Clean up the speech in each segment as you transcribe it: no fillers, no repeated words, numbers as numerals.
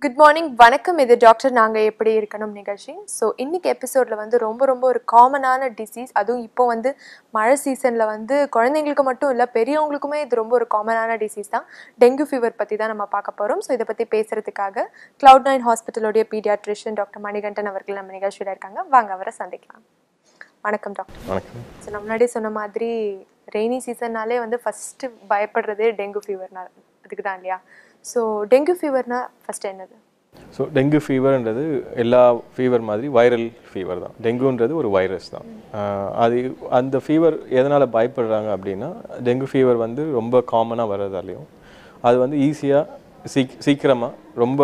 Good morning வணக்கம். இது doctor நாங்கள் எப்படி இருக்கணும் நிகழ்ச்சி. ஸோ இன்னைக்கு எபிசோடில் வந்து ரொம்ப ஒரு காமனான டிசீஸ், அதுவும் இப்போ வந்து மழை சீசனில் வந்து குழந்தைங்களுக்கு மட்டும் இல்லை பெரியவங்களுக்குமே இது ரொம்ப ஒரு காமனான டிசீஸ் தான். டெங்கு ஃபீவர் பற்றி தான் நம்ம பார்க்க போகிறோம். ஸோ இதை பற்றி பேசுகிறதுக்காக Cloud9 ஹாஸ்பிட்டலோடைய பீடியாட்ரிஷியன் டாக்டர் மணிகண்டன் அவர்கள் நம்ம நிகழ்ச்சியில் இருக்காங்க. வாங்க அவரை சந்திக்கலாம். வணக்கம் டாக்டர். வணக்கம். ஸோ நான் முன்னாடி சொன்ன மாதிரி ரெய்னி சீசன்னாலே வந்து ஃபஸ்ட்டு பயப்படுறதே டெங்கு ஃபீவர்னா அதுக்கு தான் இல்லையா? ஸோ டெங்கு ஃபீவர்னா ஃபஸ்ட்டு என்னது? ஸோ டெங்கு ஃபீவர்ன்றது எல்லா ஃபீவர் மாதிரி வைரல் ஃபீவர் தான். டெங்குன்றது ஒரு வைரஸ் தான். அது அந்த ஃபீவர் எதனால் பயப்படுறாங்க அப்படின்னா, டெங்கு ஃபீவர் வந்து ரொம்ப காமனாக வர்றதாலையும் அது வந்து ஈஸியாக சீக்கிரமாக ரொம்ப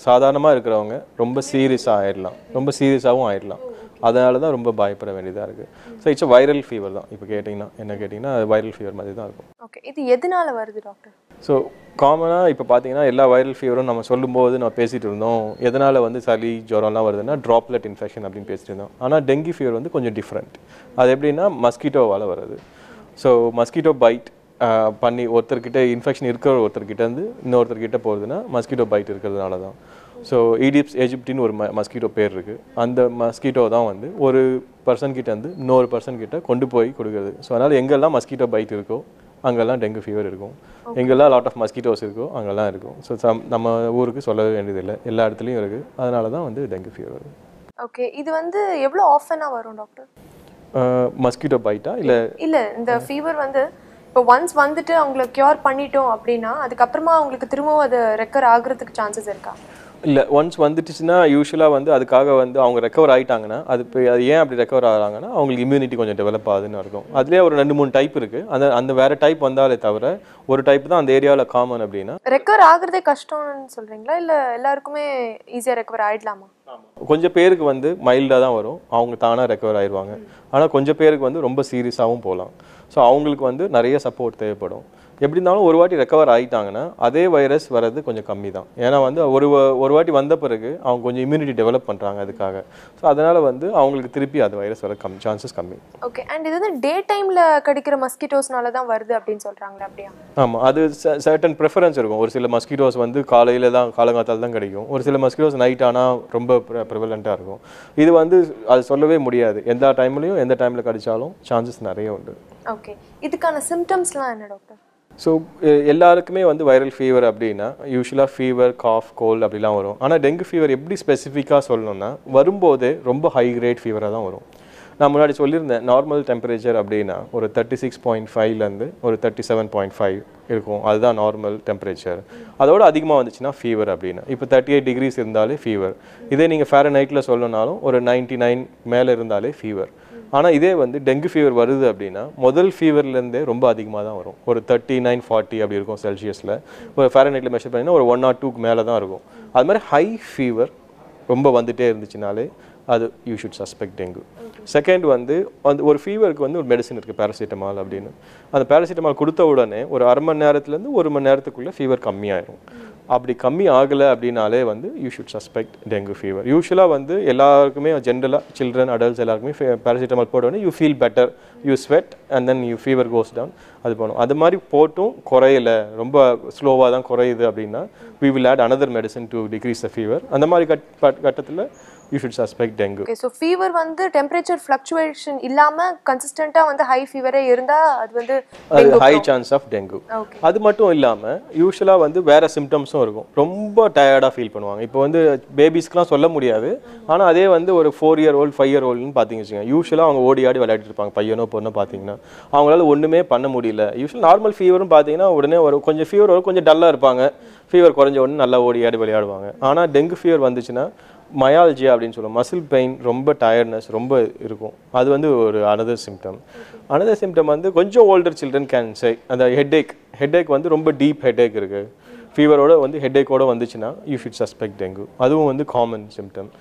சாதாரணமாக இருக்கிறவங்க ரொம்ப சீரியஸாக ஆயிடலாம், ரொம்ப சீரியஸாகவும் ஆயிடலாம். அதனால தான் ரொம்ப பயப்பட வேண்டியதாக இருக்குது. ஸோ இட்ஸ் வைரல் ஃபீவர் தான். இப்போ கேட்டிங்கன்னா அது வைரல் ஃபீவர் மாதிரி தான் இருக்கும். ஓகே, இது எதனால் வருது டாக்டர்? ஸோ காமனாக இப்போ பார்த்தீங்கன்னா எல்லா வைரல் ஃபீவரும் நம்ம சொல்லும்போது நம்ம பேசிகிட்டு இருந்தோம், எதனால் வந்து சளி ஜுரம்லாம் வருதுன்னா ட்ராப்லெட் இன்ஃபெக்ஷன் அப்படின்னு பேசிட்டு இருந்தோம். ஆனால் டெங்கு ஃபீவர் வந்து கொஞ்சம் டிஃப்ரெண்ட். அது எப்படின்னா மஸ்கிட்டோவால் வருது. ஸோ மஸ்கிட்டோ பைட் பண்ணி ஒருத்தர்கிட்ட இன்ஃபெக்ஷன் இருக்கிற ஒருத்தர்கிட்ட இருந்து இன்னொருத்தர்கிட்ட போகிறதுனா மஸ்கிட்டோ பைட் இருக்கிறதுனால தான். ஸோ ஈடிப்ஸ் எஜிப்டின்னு ஒரு மஸ்கிட்டோ பேர் இருக்குது. அந்த மஸ்கிட்டோ தான் வந்து ஒரு பர்சன்கிட்ட இருந்து இன்னொரு பர்சன்கிட்ட கொண்டு போய் கொடுக்குறது. ஸோ அதனால் எங்கெல்லாம் மஸ்கிட்டோ பைட் இருக்கோ அங்கெல்லாம் டெங்கு ஃபீவர் இருக்கும். எங்கெல்லாம் லாட் ஆஃப் மஸ்கிட்டோஸ் இருக்கோ அங்கெல்லாம் இருக்கும். ஸோ நம்ம ஊருக்கு சொல்லவே வேண்டியதில்லை, எல்லா இடத்துலையும் இருக்குது. அதனால தான் வந்து டெங்கு ஃபீவர் வருது. ஓகே, இது வந்து எவ்வளோ ஆஃபனாக வரும் டாக்டர்? மஸ்கிட்டோ பைட்டா இல்லை இந்த ஃபீவர் வந்து இப்போ ஒன்ஸ் வந்துட்டு அவங்கள க்யூர் பண்ணிட்டோம் அப்படின்னா அதுக்கப்புறமா அவங்களுக்கு திரும்பவும் அது ரெக்கவர் ஆகுறதுக்கு சான்சஸ் இருக்கா? இல்லை, ஒன்ஸ் வந்துட்டுச்சுன்னா யூஸ்வலாக வந்து அதுக்காக வந்து அவங்க ரெக்கவர் ஆகிட்டாங்கன்னா அது ஏன் அப்படி ரெக்கவர் ஆகிறாங்கன்னா அவங்களுக்கு இம்யூனிட்டி கொஞ்சம் டெவலப் ஆகுதுன்னு அர்த்தம். அதுலேயே ஒரு 2-3 டைப் இருக்குது. அந்த வேறு டைப் வந்தாலே தவிர ஒரு டைப் தான் அந்த ஏரியாவில் காமன். அப்படின்னா ரெக்கவர் ஆகுறதே கஷ்டம்னு சொல்கிறீங்களா, இல்லை எல்லாருக்குமே ஈஸியாக ரெக்கவர் ஆகிடலாமா? கொஞ்சம் பேருக்கு வந்து மைல்டாக தான் வரும், அவங்க தானாக ரெக்கவர் ஆயிடுவாங்க. ஆனால் கொஞ்சம் பேருக்கு வந்து ரொம்ப சீரியஸாகவும் போகலாம். ஸோ அவங்களுக்கு வந்து நிறைய சப்போர்ட் தேவைப்படும். எப்படி இருந்தாலும் ஒரு வாட்டி ரெக்கவர் ஆகிட்டாங்கன்னா அதே வைரஸ் வர்றது கொஞ்சம் கம்மி தான். ஏன்னா வந்து ஒரு வாட்டி வந்த பிறகு அவங்க கொஞ்சம் இம்யூனிட்டி டெவலப் பண்ணுறாங்க அதுக்காக. ஸோ அதனால் வந்து அவங்களுக்கு திருப்பி அது வைரஸ் வர சான்சஸ் கம்மி. ஓகே, அண்ட் இது வந்து டே டைமில் கிடைக்கிற மஸ்கிட்டோஸ்னால தான் வருது அப்படின்னு சொல்கிறாங்களே, அப்படியா? ஆமாம், அது சர்டன் ப்ரிஃபரன்ஸ் இருக்கும். ஒரு சில மஸ்கிட்டோஸ் வந்து காலங்காத்தால் தான் கிடைக்கும். ஒரு சில மஸ்கிட்டோஸ் நைட் ஆனால் ரொம்ப ப்ரிவலண்ட்டாக இருக்கும். இது வந்து அது சொல்லவே முடியாது, எந்த டைம்லையும் எந்த டைமில் கிடைச்சாலும் சான்சஸ் நிறைய உண்டு. ஓகே, இதுக்கான சிம்டம்ஸ்லாம் என்ன டாக்டர்? ஸோ எல்லாருக்குமே வந்து வைரல் ஃபீவர் அப்படின்னா யூஸ்வலாக ஃபீவர், காஃப், கோல்டு அப்படிலாம் வரும். ஆனால் டெங்கு ஃபீவர் எப்படி ஸ்பெசிஃபிக்காக சொல்லணும்னா வரும்போதே ரொம்ப ஹை கிரேட் ஃபீவராக தான் வரும். நான் முன்னாடி சொல்லியிருந்தேன், நார்மல் டெம்பரேச்சர் அப்படின்னா ஒரு 36.5லேருந்து ஒரு 37.5 இருக்கும். அதுதான் நார்மல் டெம்பரேச்சர். அதோட அதிகமாக வந்துச்சுன்னா ஃபீவர் அப்படின்னா. இப்போ 38 டிகிரிஸ் இருந்தாலே ஃபீவர். இதே நீங்கள் ஃபாரன்ஹைட்டில் சொல்லணும்னாலும் ஒரு 99 மேலே இருந்தாலே ஃபீவர். ஆனால் இதே வந்து டெங்கு ஃபீவர் வருது அப்படின்னா முதல் ஃபீவர்லேருந்தே ரொம்ப அதிகமாக தான் வரும். ஒரு 39-40 அப்படி இருக்கும் செல்சியஸில். ஒரு ஃபாரன்ஹைட்டில் மெஷர் பண்ணிங்கன்னா ஒரு 1 or 2 மேலே தான் இருக்கும். அது மாதிரி ஹை ஃபீவர் ரொம்ப வந்துகிட்டே இருந்துச்சுனாலே அது you should suspect dengue. Second வந்து ஒரு ஃபீவருக்கு வந்து ஒரு மெடிசன் இருக்குது, பேராசிட்டமால் அப்படின்னு. அந்த பேராசிட்டமால் கொடுத்த உடனே ஒரு அரை மணி நேரத்துலேருந்து 1 மணி நேரத்துக்குள்ளே ஃபீவர் கம்மியாயிரும். அப்படி கம்மி ஆகலை அப்படின்னாலே வந்து you should suspect dengue fever. யூஸ்வலாக வந்து எல்லாருக்குமே ஜென்ரலாக சில்ட்ரன், அடல்ட்ஸ் எல்லாருக்குமே பேராசிட்டமால் போட்ட உடனே you feel better, you sweat and then you fever goes down. அது போகணும். அது மாதிரி போட்டும் குறையலை, ரொம்ப ஸ்லோவாக தான் குறையுது அப்படின்னா we will add another medicine to decrease the fever. அந்த மாதிரி கட்டத்தில் you should suspect dengue. Okay, so fever வந்து temperature fluctuation இல்லாம கன்சிஸ்டன்ட்டா வந்து ஹை ஃபீவரே இருந்தா அது வந்து ஹை சான்ஸ் ஆஃப் டெங்கு. அது மட்டும் இல்லாமல் யூஸ்வலாக வந்து வேறு சிம்டம்ஸும் இருக்கும். ரொம்ப டயர்டாக ஃபீல் பண்ணுவாங்க. இப்போ வந்து பேபிஸ்க்குலாம் சொல்ல முடியாது. ஆனால் அதே வந்து ஒரு 4 year old 5 year oldன்னு பார்த்தீங்க வச்சுக்கோங்க, யூஸ்வலாக அவங்க ஓடி ஆடி விளையாடிட்டு இருப்பாங்க. பையனோ பொண்ணோ பார்த்தீங்கன்னா அவங்களால ஒன்றுமே பண்ண முடியல. யூஸ்வலாக நார்மல் ஃபீவரும் பார்த்தீங்கன்னா உடனே ஒரு கொஞ்சம் ஃபீவர் வரும், கொஞ்சம் டல்லாக இருப்பாங்க. ஃபீவர் குறைஞ்ச உடனே நல்லா ஓடி ஆடி விளையாடுவாங்க. ஆனால் டெங்கு ஃபீவர் வந்துச்சுன்னா மயால்ஜியா அப்படின்னு சொல்லுவோம், மசில் பெயின், ரொம்ப டயர்ட்னஸ் ரொம்ப இருக்கும். அது வந்து ஒரு அனதர் சிம்டம் வந்து கொஞ்சம் ஓல்டர் சில்ட்ரன் கேன் சே அந்த ஹெட்டேக் வந்து ரொம்ப டீப் ஹெட்டேக் இருக்குது, ஃபீவரோட வந்து ஹெட்டேக்கோட வந்துச்சுன்னா யூ ஷுட் சஸ்பெக்ட் டெங்கு. அதுவும் வந்து காமன் சிம்டம்.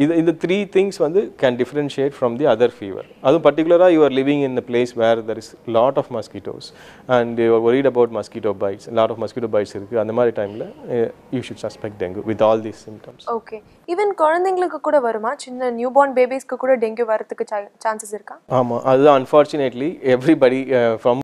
இந்த 3 திங்ஸ் வந்து can differentiate from the other fever. அதுவும் பர்டிகுலராக you are living in the place where there is lot of mosquitoes and you are worried about mosquito bites, lot of mosquito bites இருக்குது. அந்த மாதிரி டைமில் you should suspect dengue with all these symptoms. Okay, even குழந்தைங்களுக்கு கூட வருமா? சின்ன new born பேபிஸ்க்கு கூட dengue வரதுக்கு சான்சஸ் இருக்கா? ஆமாம், அதுதான் அன்ஃபார்ச்சுனேட்லி எவ்ரிபடி ஃப்ரம்